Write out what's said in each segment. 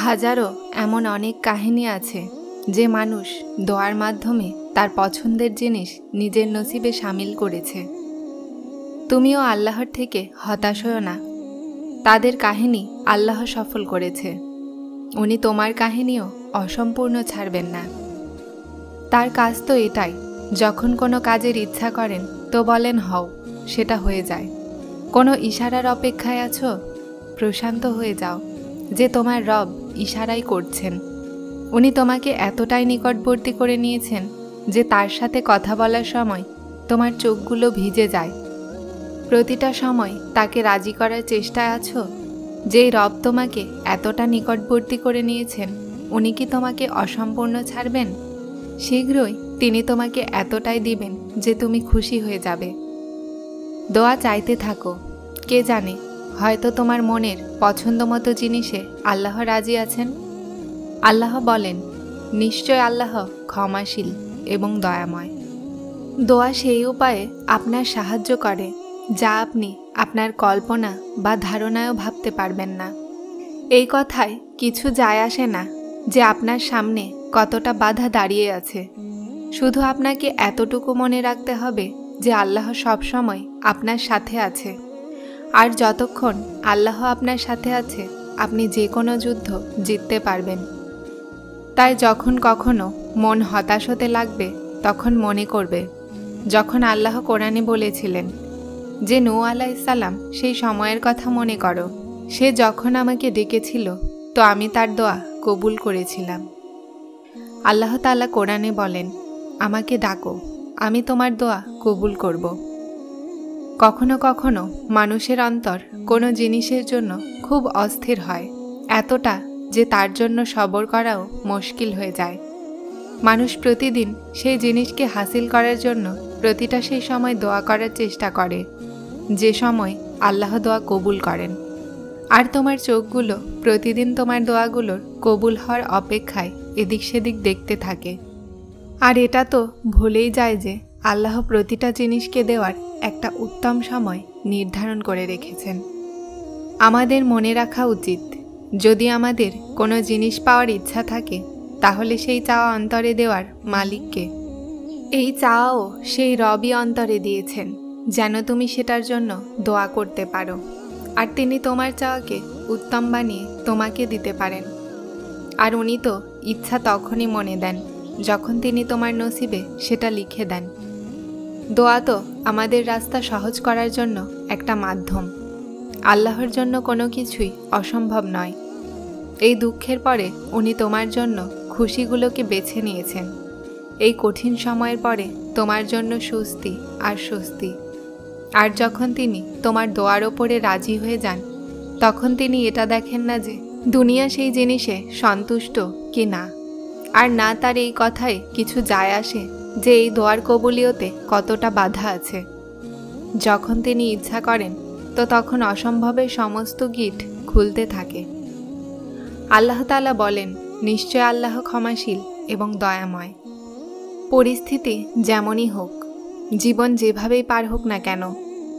হাজারো এমন অনেক কাহিনী আছে যে মানুষ দোয়ার মাধ্যমে তার পছন্দের জিনিস নিজের নসিবে শামিল করেছে। তুমিও আল্লাহর থেকে হতাশ হও না। তাদের কাহিনী আল্লাহ সফল করেছে। উনি তোমার কাহিনীও অসম্পূর্ণ ছাড়বেন না। তার কাজ তো এটাই, যখন কোনো কাজের ইচ্ছা করেন তো বলেন হও, সেটা হয়ে যায়। কোনো ইশারার অপেক্ষায় আছো, প্রশান্ত হয়ে যাও যে তোমার রব ইশারাই করছেন। উনি তোমাকে এতটাই নিকটবর্তী করে নিয়েছেন যে তার সাথে কথা বলার সময় তোমার চোখগুলো ভিজে যায়। প্রতিটা সময় তাকে রাজি করার চেষ্টায় আছো। যেই রব তোমাকে এতটা নিকটবর্তী করে নিয়েছেন, উনি কি তোমাকে অসম্পূর্ণ ছাড়বেন? শীঘ্রই তিনি তোমাকে এতটাই দিবেন যে তুমি খুশি হয়ে যাবে। দোয়া চাইতে থাকো। কে জানে, হয়তো তোমার মনের পছন্দমতো জিনিসে আল্লাহ রাজি আছেন। আল্লাহ বলেন, নিশ্চয় আল্লাহ ক্ষমাশীল এবং দয়াময়। দোয়া সেই উপায়ে আপনার সাহায্য করে যা আপনি আপনার কল্পনা বা ধারণায়ও ভাবতে পারবেন না। এই কথায় কিছু যায় আসে না যে আপনার সামনে কতটা বাধা দাঁড়িয়ে আছে। শুধু আপনাকে এতটুকু মনে রাখতে হবে যে আল্লাহ সবসময় আপনার সাথে আছে। আর যতক্ষণ আল্লাহ আপনার সাথে আছে, আপনি যে কোনো যুদ্ধ জিততে পারবেন। তাই যখন কখনো মন হতাশ হতে লাগবে, তখন মনে করবে যখন আল্লাহ কোরআনে বলেছিলেন যে নূহ আলাইহিস সালাম সেই সময়ের কথা মনে করো, সে যখন আমাকে ডেকেছিল তো আমি তার দোয়া কবুল করেছিলাম। আল্লাহ তাআলা কোরআনে বলেন, আমাকে ডাকো, আমি তোমার দোয়া কবুল করব। কখনো কখনো মানুষের অন্তর কোনো জিনিসের জন্য খুব অস্থির হয়, এতটা যে তার জন্য সবর করাও মুশকিল হয়ে যায়। মানুষ প্রতিদিন সেই জিনিসকে হাসিল করার জন্য প্রতিটা সেই সময় দোয়া করার চেষ্টা করে যে সময় আল্লাহ দোয়া কবুল করেন। আর তোমার চোখগুলো প্রতিদিন তোমার দোয়াগুলোর কবুল হওয়ার অপেক্ষায় এদিক সেদিক দেখতে থাকে। আর এটা তো ভুলেই যায় যে আল্লাহ প্রতিটা জিনিসকে দেওয়ার একটা উত্তম সময় নির্ধারণ করে রেখেছেন। আমাদের মনে রাখা উচিত, যদি আমাদের কোনো জিনিস পাওয়ার ইচ্ছা থাকে, তাহলে সেই চাওয়া অন্তরে দেওয়ার মালিককে। এই চাওয়াও সেই রবই অন্তরে দিয়েছেন যেন তুমি সেটার জন্য দোয়া করতে পারো, আর তিনি তোমার চাওয়াকে উত্তম বানিয়ে তোমাকে দিতে পারেন। আর উনি তো ইচ্ছা তখনই মনে দেন যখন তিনি তোমার নসিবে সেটা লিখে দেন। দোয়া তো আমাদের রাস্তা সহজ করার জন্য একটা মাধ্যম। আল্লাহর জন্য কোনো কিছুই অসম্ভব নয়। এই দুঃখের পরে উনি তোমার জন্য খুশিগুলোকে বেছে নিয়েছেন। এই কঠিন সময়ের পরে তোমার জন্য স্বস্তি আর স্বস্তি। আর যখন তিনি তোমার দোয়ার ওপরে রাজি হয়ে যান, তখন তিনি এটা দেখেন না যে দুনিয়া সেই জিনিসে সন্তুষ্ট কি না। আর না তার এই কথায় কিছু যায় আসে যে এই দোয়ার কবুলিয়তে কতটা বাধা আছে। যখন তিনি ইচ্ছা করেন তো তখন অসম্ভবের সমস্ত গিট খুলতে থাকে। আল্লাহ তাআলা বলেন, নিশ্চয় আল্লাহ ক্ষমাশীল এবং দয়াময়। পরিস্থিতি যেমনই হোক, জীবন যেভাবেই পার হোক না কেন,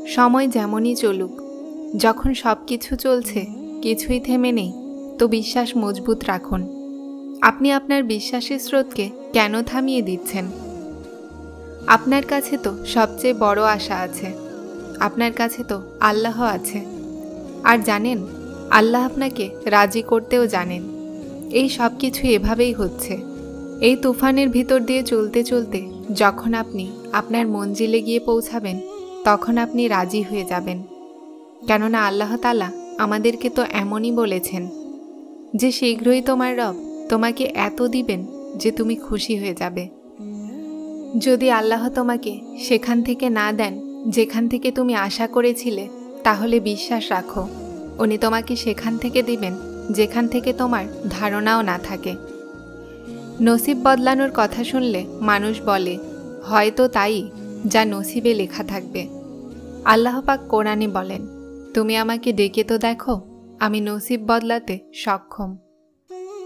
সময় যেমনই চলুক, যখন সব কিছু চলছে, কিছুই থেমে নেই, তো বিশ্বাস মজবুত রাখুন। আপনি আপনার বিশ্বাসের স্রোতকে কেন থামিয়ে দিচ্ছেন? আপনার কাছে তো সবচেয়ে বড় আশা আছে। আপনার কাছে তো আল্লাহ আছে। আর জানেন, আল্লাহ আপনাকে রাজি করতেও জানেন। এই সব কিছু এভাবেই হচ্ছে। এই তুফানের ভিতর দিয়ে চলতে চলতে যখন আপনি আপনার মঞ্জিলে গিয়ে পৌঁছাবেন, তখন আপনি রাজি হয়ে যাবেন। কেননা আল্লাহ তাআলা আমাদেরকে তো এমনই বলেছেন যে শীঘ্রই তোমার রব তোমাকে এত দিবেন যে তুমি খুশি হয়ে যাবে। যদি আল্লাহ তোমাকে সেখান থেকে না দেন যেখান থেকে তুমি আশা করেছিলে, তাহলে বিশ্বাস রাখো, উনি তোমাকে সেখান থেকে দিবেন যেখান থেকে তোমার ধারণাও না থাকে। নসিব বদলানোর কথা শুনলে মানুষ বলে, হয়তো তাই যা নসিবে লেখা থাকবে। আল্লাহ পাক কোরআনে বলেন, তুমি আমাকে ডেকে তো দেখো, আমি নসিব বদলাতে সক্ষম।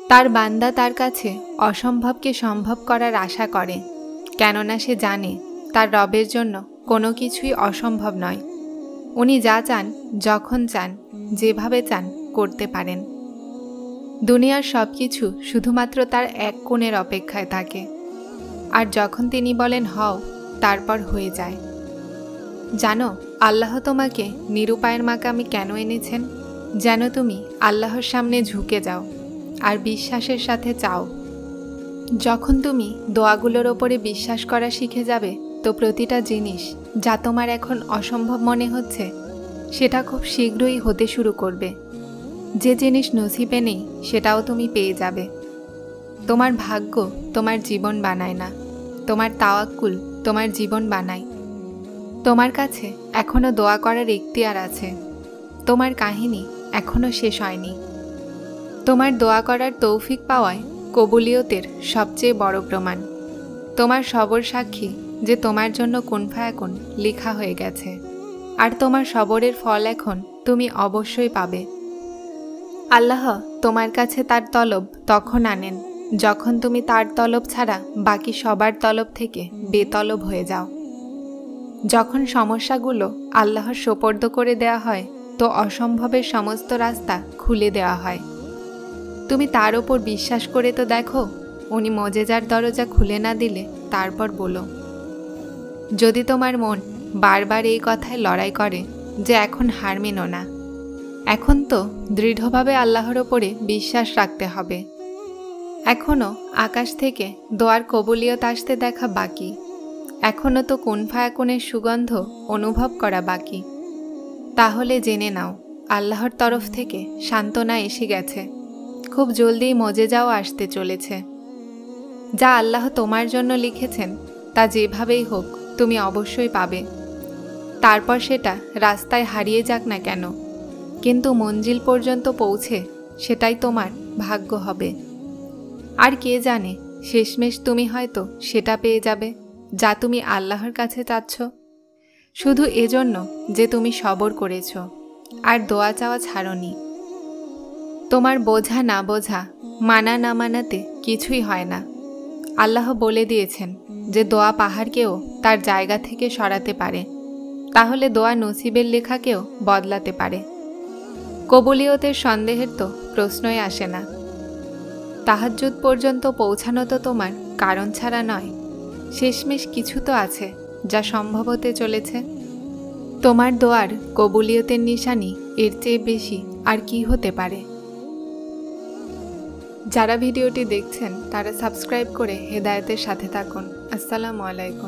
তার বান্দা তার কাছে অসম্ভবকে সম্ভব করার আশা করে, কেননা সে জানে তার রবের জন্য কোনো কিছুই অসম্ভব নয়। উনি যা চান, যখন চান, যেভাবে চান করতে পারেন। দুনিয়ার সব কিছু শুধুমাত্র তার এক কোণের অপেক্ষায় থাকে, আর যখন তিনি বলেন হও, তারপর হয়ে যায়। জানো, আল্লাহ তোমাকে নিরুপায়ের মাকামে কেন এনেছেন? যেন তুমি আল্লাহর সামনে ঝুঁকে যাও আর বিশ্বাসের সাথে চাও। যখন তুমি দোয়াগুলোর ওপরে বিশ্বাস করা শিখে যাবে, তো প্রতিটা জিনিস যা তোমার এখন অসম্ভব মনে হচ্ছে সেটা খুব শীঘ্রই হতে শুরু করবে। যে জিনিস নসিবে নেই সেটাও তুমি পেয়ে যাবে। তোমার ভাগ্য তোমার জীবন বানায় না, তোমার তাওয়াক্কুল তোমার জীবন বানায়। তোমার কাছে এখনো দোয়া করার ইখতিয়ার আছে। তোমার কাহিনী এখনো শেষ হয়নি। তোমার দোয়া করার তৌফিক পাওয়ায় কবুলিয়তের সবচেয়ে বড় প্রমাণ। তোমার সবর সাক্ষী যে তোমার জন্য কুন ফায়াকুন লেখা হয়ে গেছে, আর তোমার সবরের ফল এখন তুমি অবশ্যই পাবে। আল্লাহ তোমার কাছে তার তলব তখন আনেন যখন তুমি তার তলব ছাড়া বাকি সবার তলব থেকে বেতলব হয়ে যাও। যখন সমস্যাগুলো আল্লাহর সোপর্দ করে দেওয়া হয়, তো অসম্ভবের সমস্ত রাস্তা খুলে দেওয়া হয়। তুমি তার ওপর বিশ্বাস করে তো দেখো, উনি মজেজার দরজা খুলে না দিলে তারপর বলো। যদি তোমার মন বারবার এই কথায় লড়াই করে যে এখন হার মেনো না, এখন তো দৃঢ়ভাবে আল্লাহর ওপরে বিশ্বাস রাখতে হবে। এখনও আকাশ থেকে দোয়ার কবুলিয়ত আসতে দেখা বাকি। এখনও তো কুন ফায়াকুনের সুগন্ধ অনুভব করা বাকি। তাহলে জেনে নাও, আল্লাহর তরফ থেকে সান্ত্বনা এসে গেছে। খুব জলদি মজেজাও আসতে চলেছে। যা আল্লাহ তোমার জন্য লিখেছেন তা যেভাবেই হোক তুমি অবশ্যই পাবে। তারপর সেটা রাস্তায় হারিয়ে যাক না কেন, কিন্তু মঞ্জিল পর্যন্ত পৌঁছে সেটাই তোমার ভাগ্য হবে। আর কে জানে, শেষমেশ তুমি হয়তো সেটা পেয়ে যাবে যা তুমি আল্লাহর কাছে চাচ্ছ, শুধু এজন্য যে তুমি সবর করেছ আর দোয়া চাওয়া ছাড়নি। তোমার বোঝা না বোঝা, মানা না মানাতে কিছুই হয় না। আল্লাহ বলে দিয়েছেন যে দোয়া পাহাড়কেও তার জায়গা থেকে সরাতে পারে, তাহলে দোয়া নসিবের লেখাকেও বদলাতে পারে। কবুলিয়তের সন্দেহের তো প্রশ্নই আসে না। তাহাজ্জুদ পর্যন্ত পৌঁছানো তো তোমার কারণ ছাড়া নয়, শেষমেশ কিছু তো আছে যা সম্ভব হতে চলেছে। তোমার দোয়ার কবুলিয়তের নিশানি এর চেয়ে বেশি আর কি হতে পারে? যারা ভিডিওটি দেখছেন তারা সাবস্ক্রাইব করে হেদায়েতের সাথে থাকুন। আসসালামু আলাইকুম।